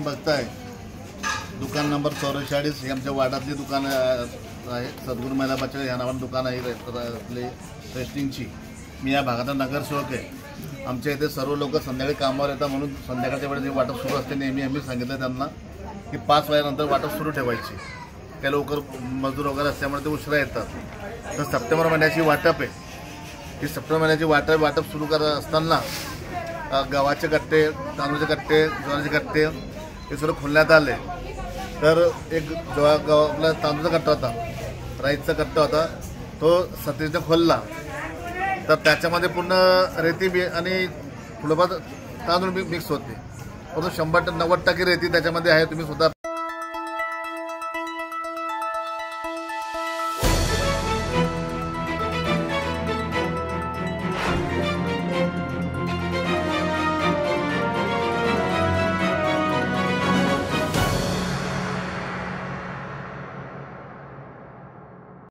बघताय दुकान नंबर 44 हे आमच्या वार्डातली दुकान आहे. सद्गुरू महिला बचत ह्या नावानं दुकान आहे आपले रेस्टिंगची. मी या भागाचा नगरसेवक आहे. आमच्या इथे सर्व लोक संध्याकाळी कामावर येतात म्हणून संध्याकाळच्या वेळेस वाटप सुरू असते. नेहमी आम्ही सांगितलं त्यांना की 5 वाजेनंतर वाटप सुरू ठेवायची. काही लवकर मजदूर वगैरे असल्यामुळे ते उशिरा येतात. तर सप्टेंबर महिन्याची वाटप आहे. ही सप्टेंबर महिन्याची वाटप सुरू करत असताना गव्हाचे कट्टे, तांदूळचे कट्टे, ज्वारीचे कट्टे हे सर्व खोलण्यात आले. तर एक आपला तांदूळचा कट्टा होता, राईसचा कट्टा होता, तो सतीशने खोलला. तर त्याच्यामध्ये पूर्ण रेती बी आणि थोडंफार तांदूळ मिक्स होते. परंतु 100-90% रेती त्याच्यामध्ये आहे. तुम्ही सुद्धा